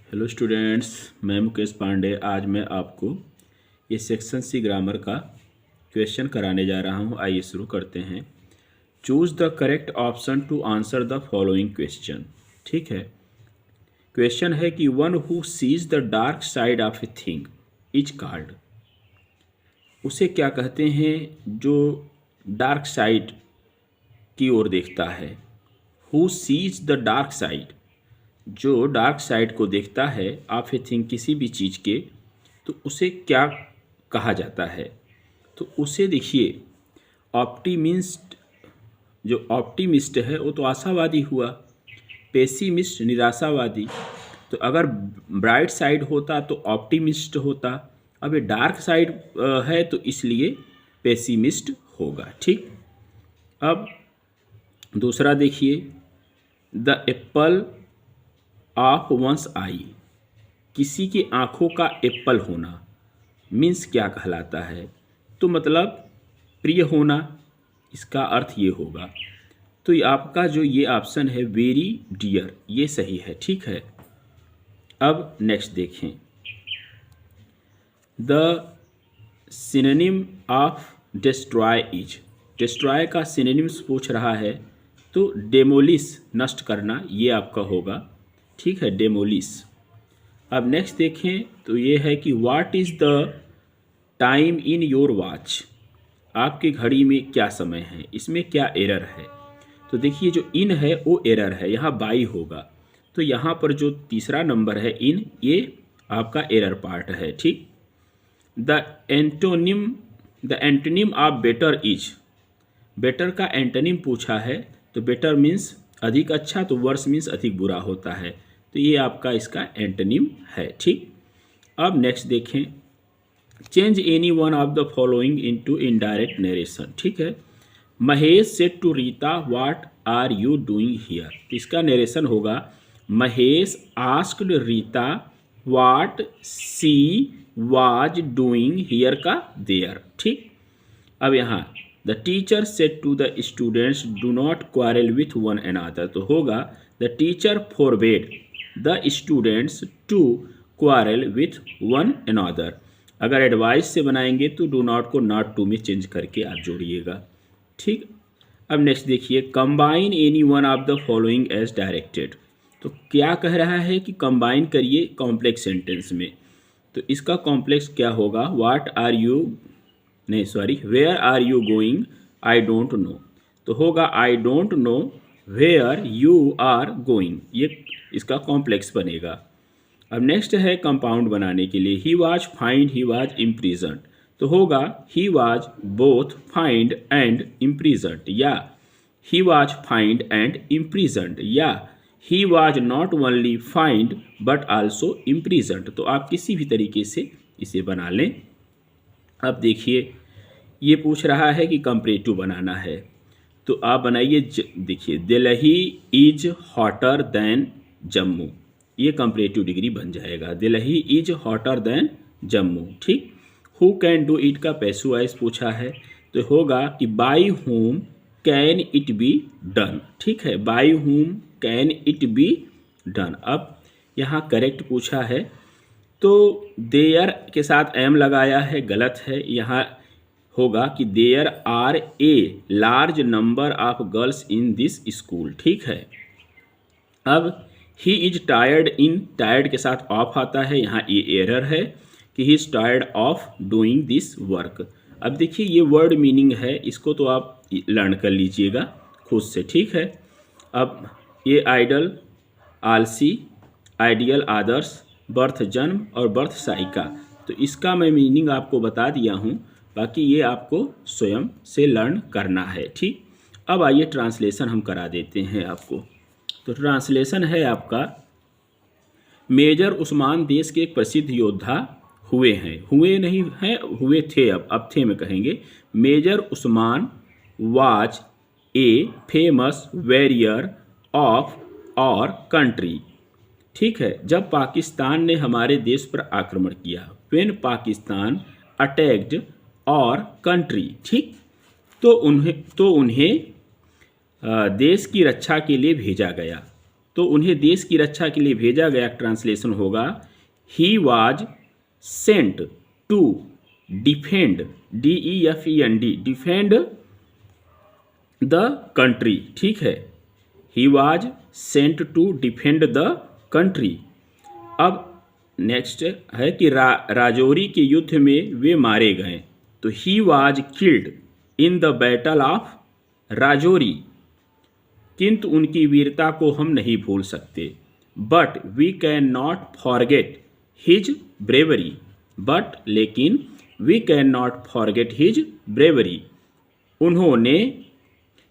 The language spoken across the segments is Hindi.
हेलो स्टूडेंट्स, मैं मुकेश पांडे। आज मैं आपको ये सेक्शन सी ग्रामर का क्वेश्चन कराने जा रहा हूँ। आइए शुरू करते हैं। Choose the correct option to answer the following question. ठीक है, क्वेश्चन है कि one who sees the dark side of a thing is called. उसे क्या कहते हैं जो डार्क साइड की ओर देखता है। Who sees the dark side, जो डार्क साइड को देखता है ऑफ ए थिंग, किसी भी चीज़ के, तो उसे क्या कहा जाता है। तो उसे देखिए, ऑप्टिमिस्ट, जो ऑप्टिमिस्ट है वो तो आशावादी हुआ, पेसिमिस्ट निराशावादी। तो अगर ब्राइट साइड होता तो ऑप्टिमिस्ट होता, अब ये डार्क साइड है तो इसलिए पेसिमिस्ट होगा। ठीक, अब दूसरा देखिए, the apple of one's eye, किसी की आँखों का एप्पल होना मीन्स क्या कहलाता है। तो मतलब प्रिय होना, इसका अर्थ ये होगा। तो ये आपका जो ये ऑप्शन है वेरी डियर, ये सही है। ठीक है, अब नेक्स्ट देखें, the synonym of destroy is. Destroy का सिनोनिम्स पूछ रहा है तो डेमोलिश, नष्ट करना, ये आपका होगा। ठीक है, डेमोलिश। अब नेक्स्ट देखें तो ये है कि what is the time in your watch, आपकी घड़ी में क्या समय है। इसमें क्या एरर है, तो देखिए जो इन है वो एरर है, यहाँ बाई होगा। तो यहाँ पर जो तीसरा नंबर है इन, ये आपका एरर पार्ट है। ठीक, the antonym of better is, better का एंटोनिम पूछा है तो बेटर मीन्स अधिक अच्छा, तो वर्स मीन्स अधिक बुरा होता है। तो ये आपका इसका एंटोनिम है। ठीक, अब नेक्स्ट देखें, change any one of the following into indirect narration. ठीक है, Mahesh said to Rita what are you doing here. तो इसका नरेशन होगा, Mahesh asked Rita what she was doing here का देयर। ठीक, अब यहाँ the teacher said to the students do not quarrel with one another, तो होगा the teacher forbade the students to quarrel with one another. अगर एडवाइस से बनाएंगे तो डू नॉट को नॉट टू में चेंज करके आप जोड़िएगा। ठीक, अब नेक्स्ट देखिए, combine any one of the following as directed. तो क्या कह रहा है कि कंबाइन करिए कॉम्प्लेक्स सेंटेंस में। तो इसका कॉम्प्लेक्स क्या होगा, व्हाट आर यू, नहीं sorry, where are you going, I don't know. तो होगा I don't know where you are going, ये इसका कॉम्प्लेक्स बनेगा। अब नेक्स्ट है कंपाउंड बनाने के लिए, he was fined, he was imprisoned. तो होगा he was both fined and imprisoned, या he was fined and imprisoned, या he was not only fined but also imprisoned. तो आप किसी भी तरीके से इसे बना लें। अब देखिए, ये पूछ रहा है कि कंपैरेटिव बनाना है, तो आप बनाइए। देखिए, Delhi is hotter then Jammu, ये कंपैरेटिव डिग्री बन जाएगा। Delhi is hotter then Jammu. ठीक, हु कैन डू इट का पैसिव वॉइस पूछा है, तो होगा कि by home can it be done. ठीक है, by home can it be done. अब यहाँ करेक्ट पूछा है तो देयर के साथ एम लगाया है, गलत है। यहाँ होगा कि there are a large number of girls in this school. ठीक है, अब ही इज टायर्ड, इन टायर्ड के साथ ऑफ आता है, यहाँ ये एरर है कि ही is tired of doing this work. अब देखिए ये वर्ड मीनिंग है, इसको तो आप लर्न कर लीजिएगा खुद से। ठीक है, अब ये आइडल, आलसी, आइडियल, आदर्श, बर्थ जन्म और बर्थ साइका, तो इसका मैं मीनिंग आपको बता दिया हूँ, बाकी ये आपको स्वयं से लर्न करना है। ठीक, अब आइए ट्रांसलेशन हम करा देते हैं आपको। तो ट्रांसलेशन है आपका, मेजर उस्मान देश के एक प्रसिद्ध योद्धा हुए हैं, हुए नहीं हैं, हुए थे, अब थे में कहेंगे। Major Usman was a famous warrior of our country. ठीक है, जब पाकिस्तान ने हमारे देश पर आक्रमण किया, व्हेन पाकिस्तान अटैक्ड और कंट्री। ठीक, तो उन्हें देश की रक्षा के लिए भेजा गया। तो उन्हें देश की रक्षा के लिए भेजा गया ट्रांसलेशन होगा he was sent to defend DEFEND defend the country. ठीक है, he was sent to defend the country. अब नेक्स्ट है कि राजौरी के युद्ध में वे मारे गए, तो he was killed in the battle of Rajouri. किंतु उनकी वीरता को हम नहीं भूल सकते। But we can not forget his bravery. But लेकिन we can not forget his bravery. उन्होंने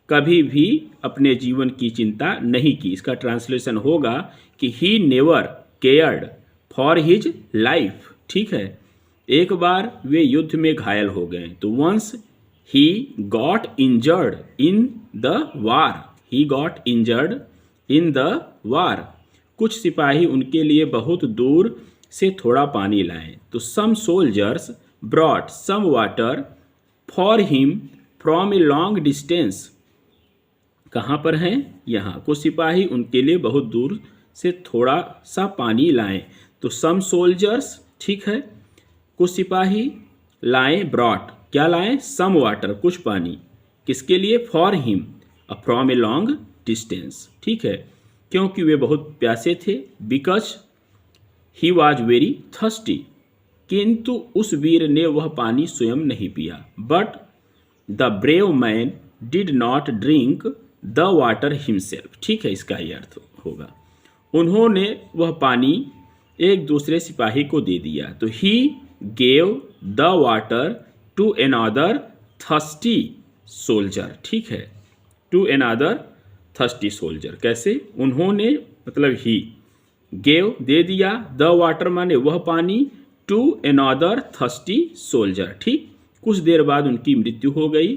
कभी भी अपने जीवन की चिंता नहीं की। इसका ट्रांसलेशन होगा कि he never cared for his life. ठीक है, एक बार वे युद्ध में घायल हो गए, तो once he got injured in the war. He got injured in the war. कुछ सिपाही उनके लिए बहुत दूर से थोड़ा पानी लाए, तो some soldiers brought some water for him from a long distance. कहाँ पर हैं? यहाँ। कुछ सिपाही उनके लिए बहुत दूर से थोड़ा सा पानी लाएं, तो सम सोल्जर्स, ठीक है, कुछ सिपाही लाएं, ब्रॉट, क्या लाएं? सम वाटर, कुछ पानी, किसके लिए? For him from a long distance. ठीक है, क्योंकि वे बहुत प्यासे थे। Because he was very thirsty. किंतु उस वीर ने वह पानी स्वयं नहीं पिया। But the brave man did not drink the water himself. ठीक है, इसका ये अर्थ होगा उन्होंने वह पानी एक दूसरे सिपाही को दे दिया, तो he gave the water to another thirsty soldier. ठीक है, टू अनदर थर्स्टी सोल्जर। कैसे? उन्होंने, मतलब ही, गेव दे दिया, द वाटर माने वह पानी, टू अनदर थर्स्टी सोल्जर। ठीक, कुछ देर बाद उनकी मृत्यु हो गई,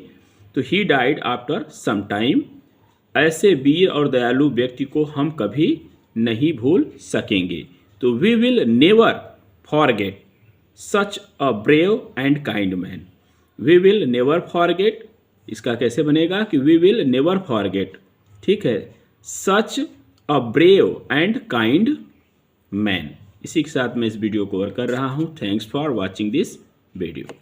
तो he died after some time. ऐसे वीर और दयालु व्यक्ति को हम कभी नहीं भूल सकेंगे। तो we will never forget such a brave and kind man. We will never forget, इसका कैसे बनेगा कि वी विल नेवर फॉरगेट, ठीक है, such a brave and kind man. इसी के साथ मैं इस वीडियो को कवर कर रहा हूँ। Thanks for watching this video.